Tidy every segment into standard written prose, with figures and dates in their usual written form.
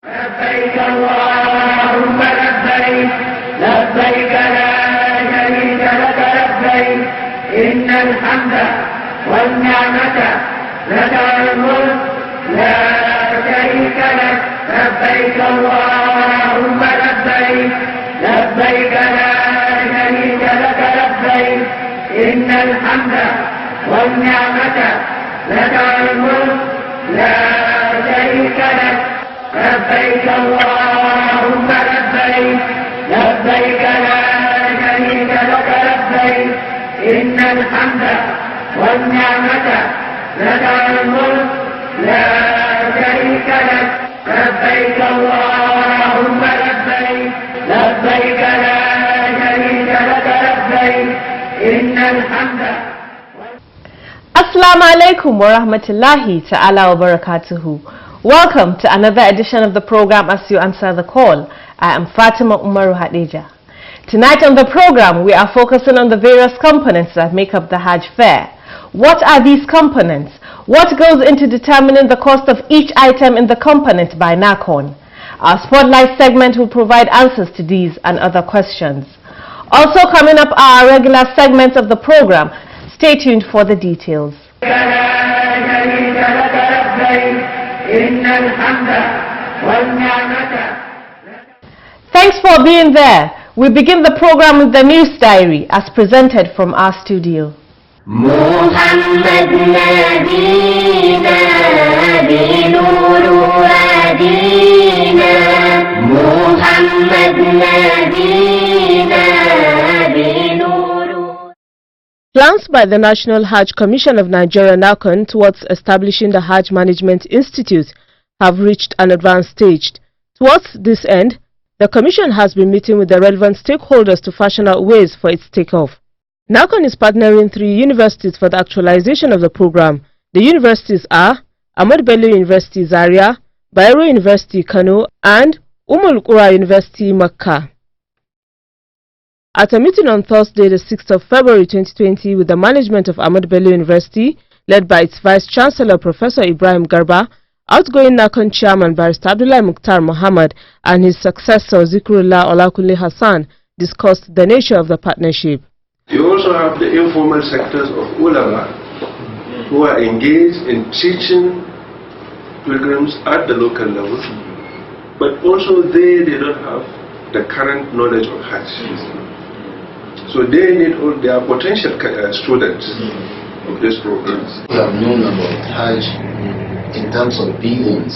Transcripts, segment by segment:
لبيك اللهم لبيك لبيك لا شريك لك لبيك إن الحمد والنعمة لك الملك لا شريك لك لبيك اللهم لبيك لبيك لا شريك لك لبيك إن الحمد والنعمة لك الملك لا شريك لك لبيك اللهم لبيك لبيك لا شريك لك لبيك إن الحمد والنعمة لك الملك لا شريك لك لبيك اللهم لبيك لبيك لا شريك لك لبيك إن الحمد. Assalamu alaikum wa rahmatullahi ta'ala wa barakatuhu. Welcome to another edition of the program As You Answer the Call. I am Fatima Umaru Hadeja. Tonight on the program, we are focusing on the various components that make up the Hajj fair. What are these components? What goes into determining the cost of each item in the component by NAHCON? Our Spotlight segment will provide answers to these and other questions. Also coming up are our regular segments of the program. Stay tuned for the details. Thanks for being there. We begin the program with the news diary as presented from our studio. Plans by the National Hajj Commission of Nigeria NAHCON towards establishing the Hajj Management Institute have reached an advanced stage. Towards this end, the Commission has been meeting with the relevant stakeholders to fashion out ways for its takeoff. NAHCON is partnering 3 universities for the actualization of the program. The universities are Ahmadu Bello University Zaria, Bayero University Kano, and Qura University Makkah. At a meeting on Thursday, the 6th of February 2020 with the management of Ahmadu Bello University, led by its Vice-Chancellor Professor Ibrahim Garba, outgoing NAHCON Chairman Barrister Abdullah Mukhtar Mohammed and his successor Zikrullah Olakunle Hassan discussed the nature of the partnership. You also have the informal sectors of ulama who are engaged in teaching pilgrims at the local level, but also they don't have the current knowledge of Hajj. So they need all their potential students of this program. We have known about Hajj in terms of billions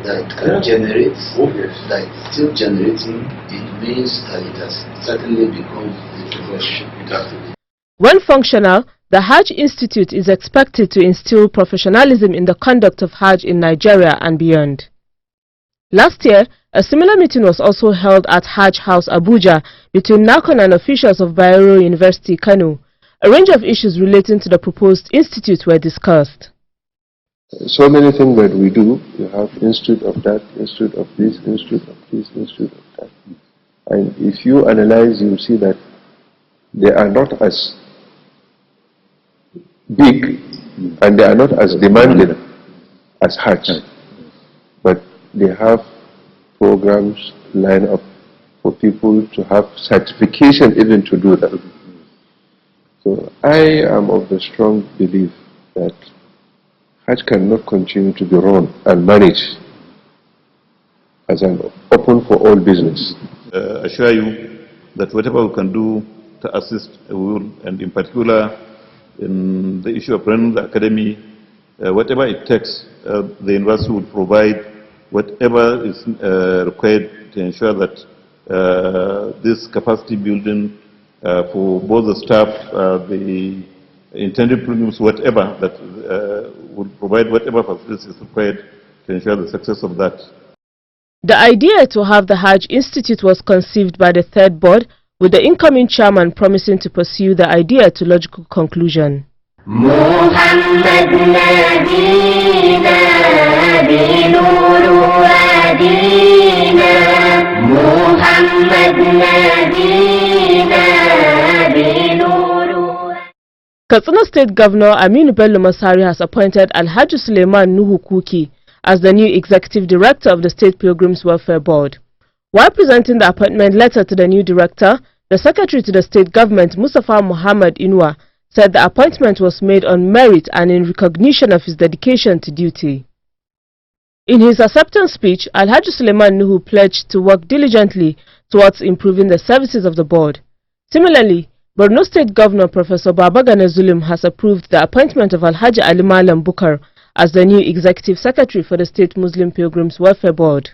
that can generate, that it's still generating. It means that it has certainly become a profession. When functional, the Hajj Institute is expected to instill professionalism in the conduct of Hajj in Nigeria and beyond. Last year, a similar meeting was also held at Hajj House Abuja between NAHCON and officials of Bayero University Kano. A range of issues relating to the proposed institute were discussed. So many things that we do, you have institute of that, institute of this, institute of this, institute of that. And if you analyze, you will see that they are not as big and they are not as demanding as Hajj. But they have programs lined up for people to have certification even to do that. So I am of the strong belief that Hajj cannot continue to be run and managed as an open for all business. I assure you that whatever we can do to assist, we will, and in particular in the issue of running the academy, whatever it takes, the university will provide whatever is required to ensure that this capacity building for both the staff, the intended pilgrims, whatever, that will provide whatever facilities is required to ensure the success of that. The idea to have the Hajj Institute was conceived by the third board, with the incoming chairman promising to pursue the idea to logical conclusion. Katsina State Governor Aminu Bello Masari has appointed Alhaji Suleiman Nuhu Kuki as the new executive director of the State Pilgrims Welfare Board. While presenting the appointment letter to the new director, the secretary to the state government, Mustafa Muhammad Inwa, said the appointment was made on merit and in recognition of his dedication to duty. In his acceptance speech, Alhaji Suleiman Nuhu pledged to work diligently towards improving the services of the board. Similarly, Borno State Governor Professor Babagana Zulum has approved the appointment of Alhaji Ali Malam Bukar as the new executive secretary for the State Muslim Pilgrims Welfare Board.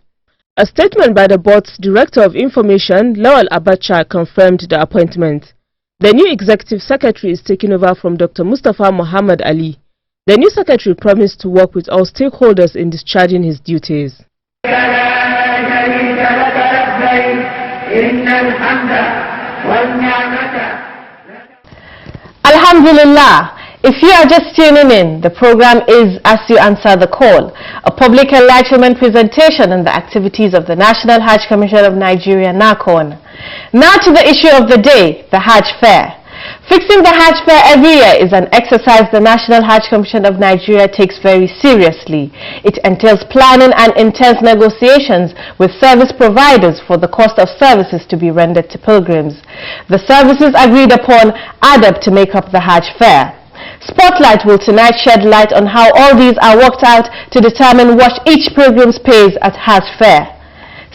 A statement by the board's Director of Information, Lawal Abacha, confirmed the appointment. The new executive secretary is taking over from Dr. Mustafa Muhammad Ali. The new secretary promised to work with all stakeholders in discharging his duties. Alhamdulillah. If you are just tuning in, the program is As You Answer the Call, a public enlightenment presentation on the activities of the National Hajj Commission of Nigeria, NAHCON. Now to the issue of the day, the Hajj Fair. Fixing the Hajj Fair every year is an exercise the National Hajj Commission of Nigeria takes very seriously. It entails planning and intense negotiations with service providers for the cost of services to be rendered to pilgrims. The services agreed upon add up to make up the Hajj Fair. Spotlight will tonight shed light on how all these are worked out to determine what each pilgrim pays at Hajj Fair.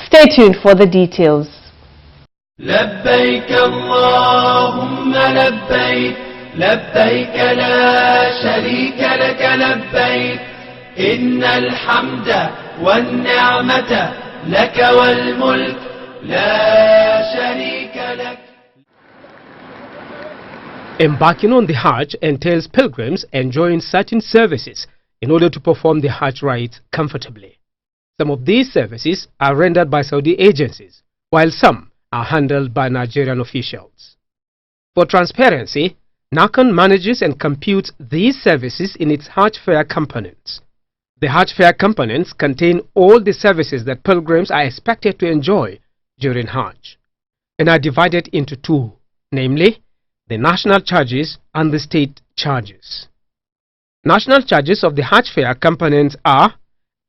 Stay tuned for the details. لبيك اللهم لبيك لبيك لا شريك لك لبيك إن الحمد والنعمة لك والملك لا شريك لك. Embarking on the Hajj entails pilgrims enjoying certain services in order to perform the Hajj rites comfortably. Some of these services are rendered by Saudi agencies, while some are handled by Nigerian officials. For transparency, NAHCON manages and computes these services in its Hajj Fair components. The Hajj Fair components contain all the services that pilgrims are expected to enjoy during Hajj, and are divided into two, namely, the national charges and the state charges. National charges of the Hajj Fair components are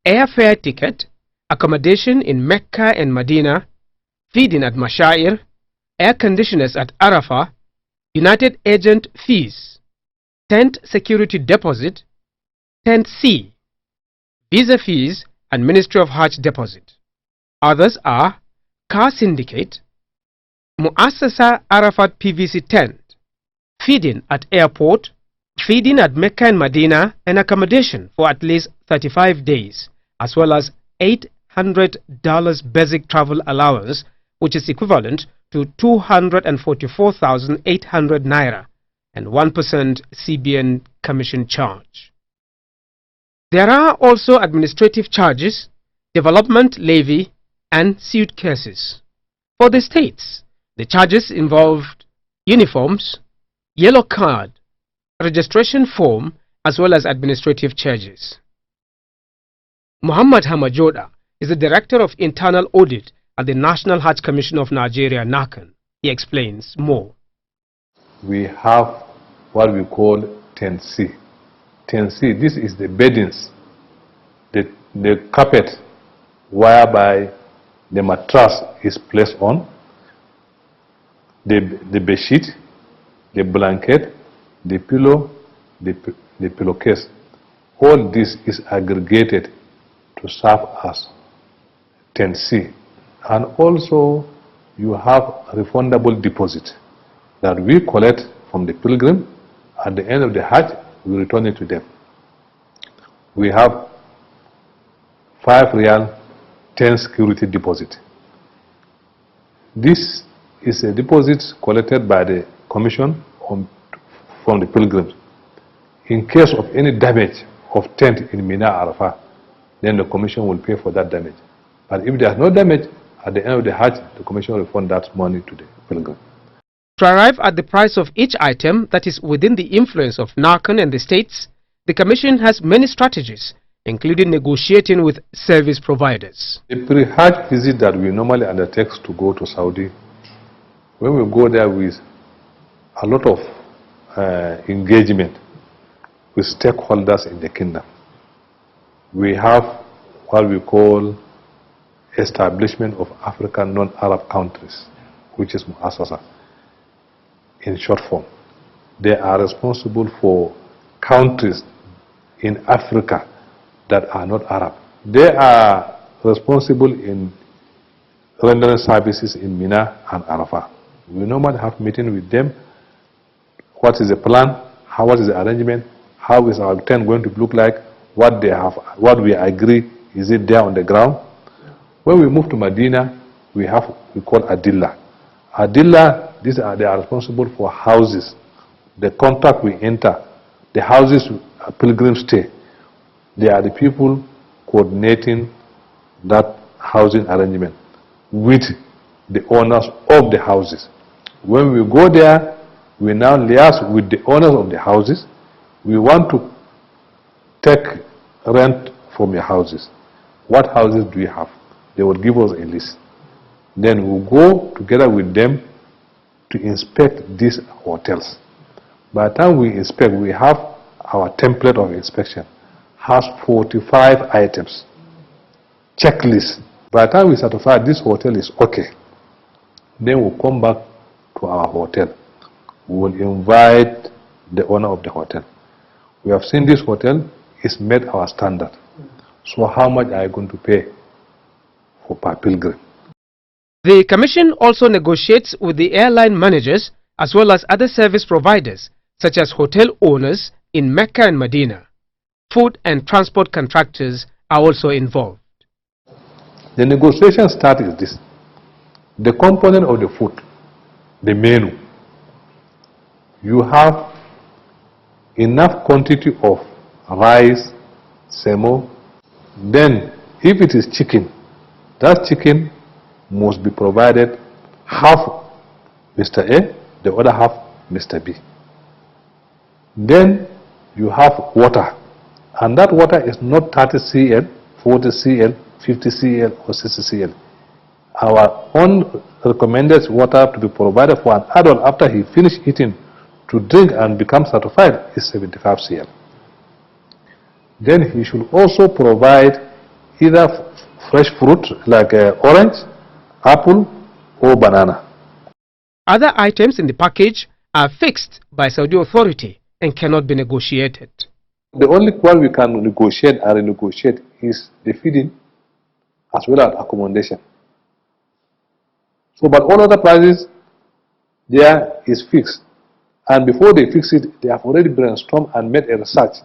airfare ticket, accommodation in Mecca and Medina, feeding at Mashair, air conditioners at Arafah, United Agent fees, tent security deposit, tent C, visa fees and Ministry of Hajj deposit. Others are car syndicate, Muassasa Arafat PVC tent, feeding at airport, feeding at Mecca and Medina, and accommodation for at least 35 days, as well as $800 basic travel allowance, which is equivalent to 244,800 naira and 1% CBN commission charge. There are also administrative charges, development levy, and suitcases. For the states, the charges involved uniforms, yellow card, registration form, as well as administrative charges. Muhammad Hamajoda is the Director of Internal Audit at the National Hajj Commission of Nigeria, NAHCON. He explains more. We have what we call 10C. 10C, this is the beddings, the carpet whereby the mattress is placed on, the bedsheet, the blanket, the pillow, the pillowcase. All this is aggregated to serve as 10C. And also you have refundable deposit that we collect from the pilgrim. At the end of the Hajj, we return it to them. We have 5 Riyal 10 security deposit. This is a deposit collected by the commission from the pilgrims. In case of any damage of tent in Mina Arafah, then the commission will pay for that damage. But if there is no damage, at the end of the Hajj, the commission will refund that money to the pilgrim. To arrive at the price of each item that is within the influence of NAHCON and the states, the Commission has many strategies, including negotiating with service providers. The pre-Hajj visit that we normally undertake to go to Saudi, when we go there with a lot of engagement with stakeholders in the kingdom. We have what we call Establishment of African Non-Arab Countries, which is MUASSASA in short form. They are responsible for countries in Africa that are not Arab. They are responsible in rendering services in Mina and Arafah. We normally have meeting with them. What is the plan? What is the arrangement? How is our tent going to look like? What they have, what we agree, is it there on the ground? When we move to Medina, we call Adilla. Adilla, they are responsible for houses. The contract we enter, the houses pilgrims stay. They are the people coordinating that housing arrangement with the owners of the houses. When we go there, we now liaise with the owners of the houses. We want to take rent from your houses. What houses do you have? They will give us a list. Then we'll go together with them to inspect these hotels. By the time we inspect, we have our template of inspection. Has 45 items. Checklist. By the time we certify this hotel is okay, then we'll come back to our hotel. We will invite the owner of the hotel. We have seen this hotel is met our standard. So how much are you going to pay for per pilgrim? The Commission also negotiates with the airline managers as well as other service providers such as hotel owners in Mecca and Medina. Food and transport contractors are also involved. The negotiation start is this. The component of the food, the menu. You have enough quantity of rice, semo. Then, if it is chicken, that chicken must be provided half Mr. A, the other half Mr. B. Then you have water, and that water is not 30 cl, 40 cl, 50 cl or 60 cl. Our own recommended water to be provided for an adult after he finished eating to drink and become certified is 75 cl. Then he should also provide either fresh fruit like orange, apple or banana. Other items in the package are fixed by Saudi authority and cannot be negotiated. The only one we can negotiate and renegotiate is the feeding as well as accommodation. So, but all other prices there is fixed. And before they fix it, they have already brainstormed and made a research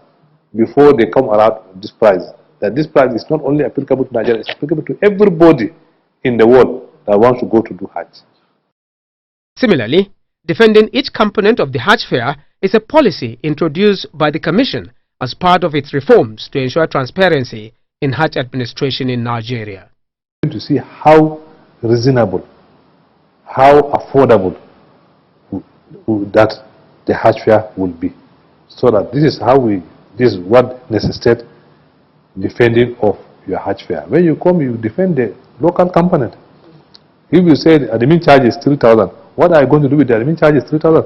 before they come around this price. That this price is not only applicable to Nigeria, it's applicable to everybody in the world that wants to go to do Hajj. Similarly, defending each component of the Hajj fare is a policy introduced by the Commission as part of its reforms to ensure transparency in Hajj administration in Nigeria. To see how reasonable, how affordable that the Hajj fare will be. So that this is what necessitates defending of your Hajj fare. When you come, you defend the local component. If you say the admin charge is 3,000, what are you going to do with the admin charge is 3,000?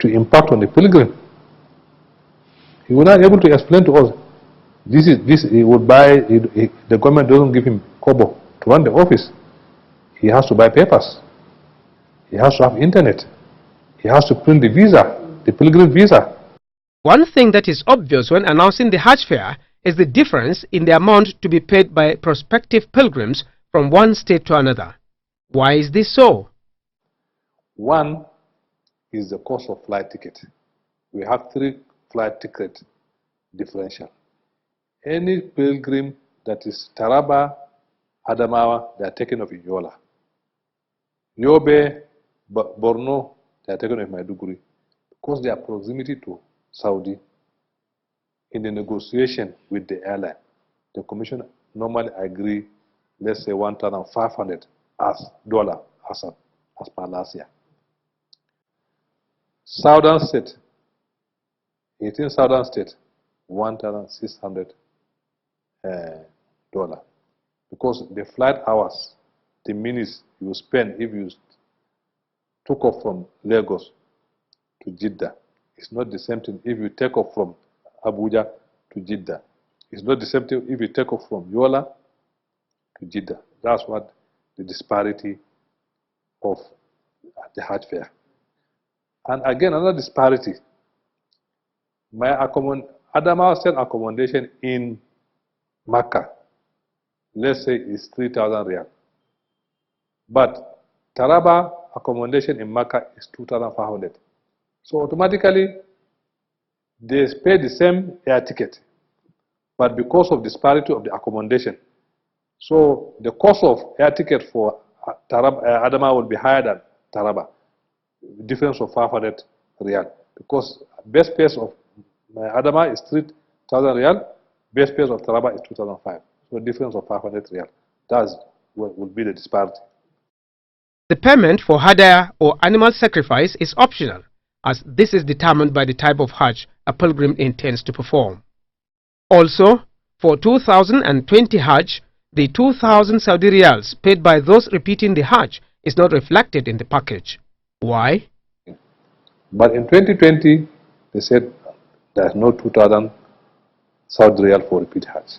To impact on the pilgrim. He will not be able to explain to us. He would buy, the government doesn't give him kobo to run the office. He has to buy papers. He has to have internet. He has to print the visa, the pilgrim visa. One thing that is obvious when announcing the Hajj fare is the difference in the amount to be paid by prospective pilgrims from one state to another. Why is this so? One is the cost of flight ticket. We have 3 flight ticket differential. Any pilgrim that is Taraba, Adamawa, they are taken off in Yola. Yobe, Borno, they are taken off in Maiduguri. Because their proximity to Saudi, in the negotiation with the airline, the Commission normally agree, let's say 1,500 as dollar as per last year. Southern state, 18 southern state, $1,600 because the flight hours, the minutes you spend if you took off from Lagos to Jeddah, it's not the same thing if you take off from Abuja to Jeddah. It's not the same thing if you take off from Yola to Jeddah. That's what the disparity of the Hajj fare. And again, another disparity. Adamawa State accommodation in Makkah, let's say, is 3,000 riyal. But Taraba accommodation in Makkah is 2,500. So automatically, they pay the same air ticket, but because of disparity of the accommodation, so the cost of air ticket for Adama will be higher than Taraba, difference of 500 riyal, because best price of Adama is 3,000 riyal, best price of Taraba is 2,500, so difference of 500 riyal. That's what will be the disparity. The payment for hadaya or animal sacrifice is optional, as this is determined by the type of Hajj a pilgrim intends to perform. Also, for 2020 Hajj, the 2,000 Saudi riyals paid by those repeating the Hajj is not reflected in the package. Why? But in 2020, they said there's no 2,000 Saudi riyal for repeat Hajj.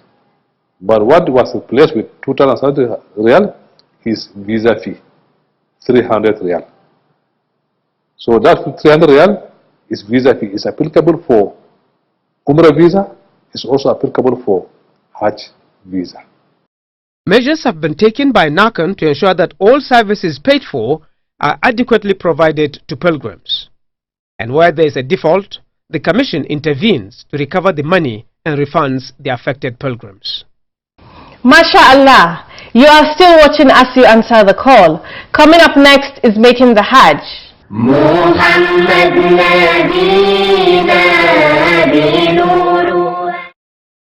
But what was replaced with 2,000 Saudi riyal is visa fee, 300 riyal. So that 300 riyal is visa fee. It's applicable for Umrah visa. It's also applicable for Hajj visa. Measures have been taken by NAHCON to ensure that all services paid for are adequately provided to pilgrims. And where there is a default, the Commission intervenes to recover the money and refunds the affected pilgrims. MashaAllah, you are still watching as you answer the call. Coming up next is Making the Hajj.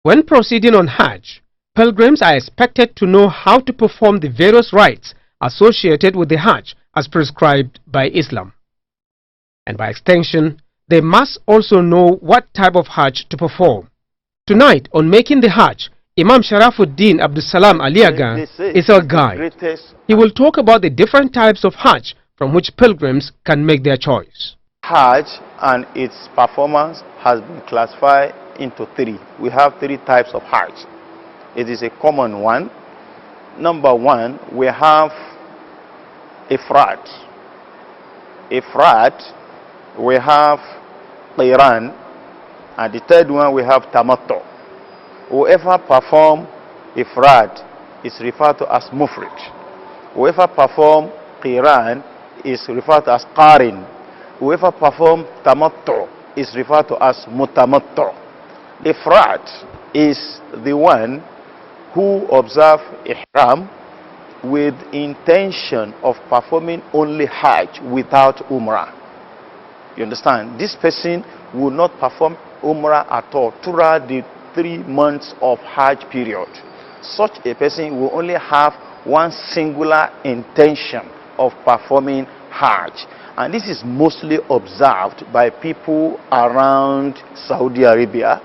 When proceeding on Hajj, pilgrims are expected to know how to perform the various rites associated with the Hajj as prescribed by Islam. And by extension, they must also know what type of Hajj to perform. Tonight on Making the Hajj, Imam Sharafuddin Abdul Salam Aliagan is our guide. He will talk about the different types of Hajj from which pilgrims can make their choice. Hajj and its performance has been classified into three. We have three types of Hajj. It is a common one. Number one, we have Ifrat. We have Qiran, and the third one we have Tamattu. Whoever perform Ifrat is referred to as Mufrid. Whoever perform Qiran is referred to as Qarin. Whoever perform Tamattu is referred to as Mutamattu. Ifrat is the one who observe Ihram with intention of performing only Hajj without Umrah. You understand? This person will not perform Umrah at all throughout the 3 months of Hajj period. Such a person will only have one singular intention of performing Hajj. And this is mostly observed by people around Saudi Arabia,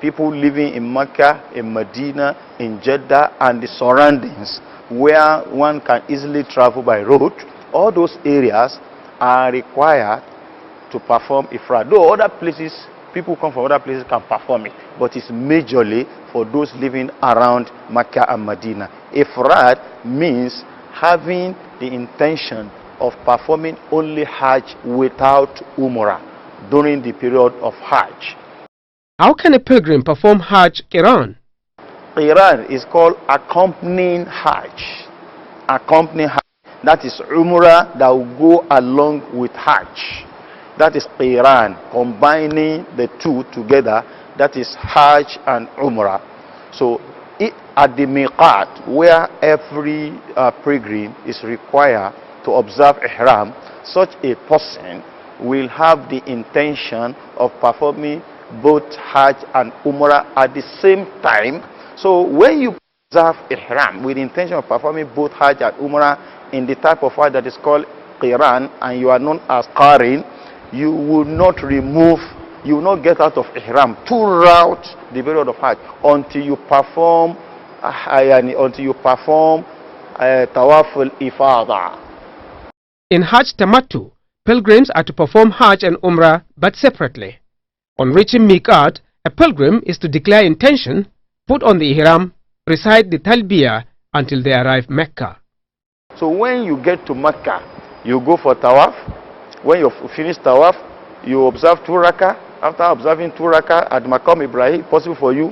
people living in Mecca, in Medina, in Jeddah and the surroundings where one can easily travel by road. All those areas are required to perform Ifrat. Though other places, people come from other places can perform it, but it's majorly for those living around Mecca and Medina. Ifrat means having the intention of performing only Hajj without Umrah during the period of Hajj. How can a pilgrim perform Hajj Qiran? Qiran is called accompanying Hajj. Accompanying Hajj. That is Umrah that will go along with Hajj. That is Qiran, combining the two together. That is Hajj and Umrah. So at the Miqat, where every pilgrim is required to observe Ihram, such a person will have the intention of performing both Hajj and Umrah at the same time. So when you observe Ihram with the intention of performing both Hajj and Umrah in the type of Hajj that is called Qiran, and you are known as Qarin, you will not get out of Ihram throughout the period of Hajj until you perform Tawaf al-Ifada. In Hajj Tamattu, pilgrims are to perform Hajj and Umrah but separately. On reaching Miqat, a pilgrim is to declare intention, put on the ihram, recite the talbiyah until they arrive Mecca. So when you get to Mecca, you go for tawaf. When you finish tawaf, you observe 2 rakah. After observing 2 rakah at Maqam Ibrahim, possible for you,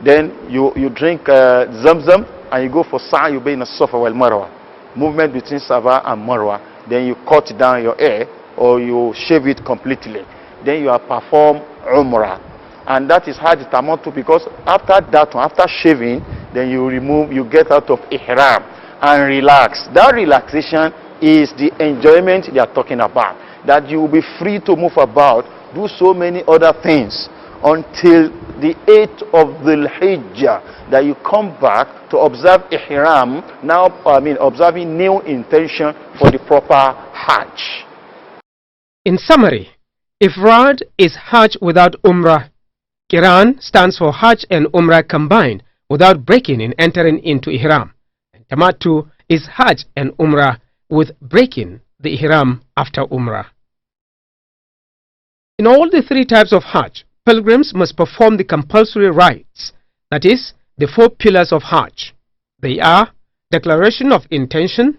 then you drink Zamzam and you go for Sa'i bayna Safa wal Marwa. Movement between Safa and Marwa. Then you cut down your hair or you shave it completely. Then you perform Umrah. And that is Hajj Tamattu, because after that one, after shaving, then you get out of Ihram and relax. That relaxation is the enjoyment they are talking about. That you will be free to move about, do so many other things until the 8th of the Hajj, that you come back to observe Ihram, now observing new intention for the proper Hajj. In summary, Ifrad is Hajj without Umrah. Qiran stands for Hajj and Umrah combined without breaking and entering into Ihram. And Tamattu is Hajj and Umrah with breaking the Ihram after Umrah. In all the 3 types of Hajj, pilgrims must perform the compulsory rites, that is, the 4 pillars of Hajj. They are declaration of intention,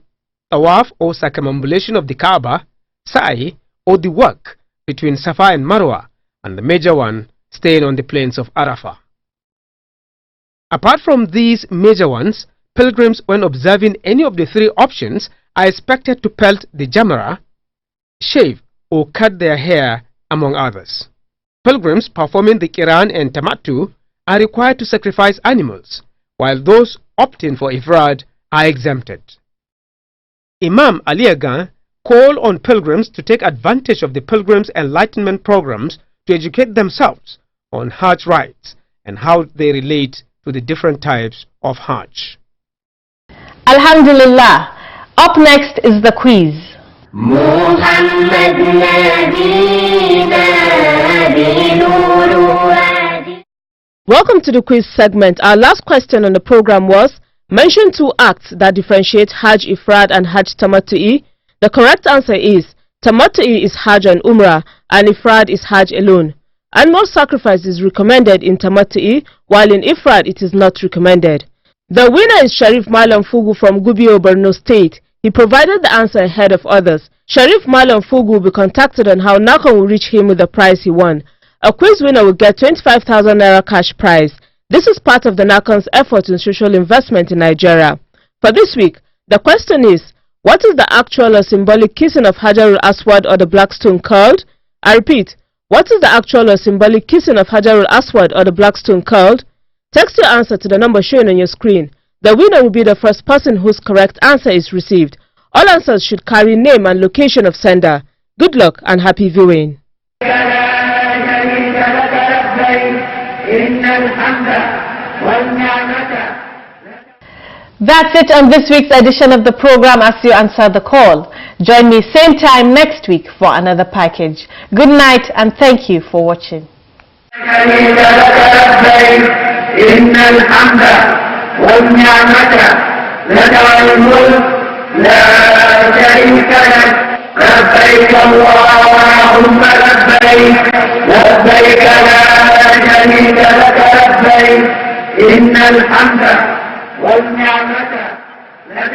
tawaf or circumambulation of the Kaaba, sa'i or the walk between Safa and Marwa, and the major one, staying on the plains of Arafah. Apart from these major ones, pilgrims, when observing any of the 3 options, are expected to pelt the Jamrah, shave or cut their hair, among others. Pilgrims performing the Qiran and Tamattu are required to sacrifice animals, while those opting for Ifrad are exempted. Imam Ali Agha called on pilgrims to take advantage of the Pilgrims Enlightenment programs to educate themselves on Hajj rites and how they relate to the different types of Hajj. Alhamdulillah. Up next is the quiz. Welcome to the quiz segment. Our last question on the program was, mention 2 acts that differentiate Hajj Ifrad and Hajj Tamattu'i. The correct answer is, Tamattu'i is Hajj and Umrah and Ifrad is Hajj alone. Animal sacrifice is recommended in Tamattu'i, while in Ifrad it is not recommended. The winner is Sharif Malam Fugu from Gubio, Borno State. He provided the answer ahead of others. Sharif Malam Fugu will be contacted on how NAHCON will reach him with the prize he won. A quiz winner will get 25,000 Naira cash prize. This is part of the NAHCON's effort in social investment in Nigeria. For this week, the question is, what is the actual or symbolic kissing of Hajarul Aswad or the Black Stone called? I repeat, what is the actual or symbolic kissing of Hajarul Aswad or the Black Stone called? Text your answer to the number shown on your screen. The winner will be the first person whose correct answer is received. All answers should carry name and location of sender. Good luck and happy viewing. That's it on this week's edition of the program As You Answer the Call. Join me same time next week for another package. Good night and thank you for watching. لبيك اللهم لبيك لبيك لا شريك لك لبيك إن الحمد والنعمة لك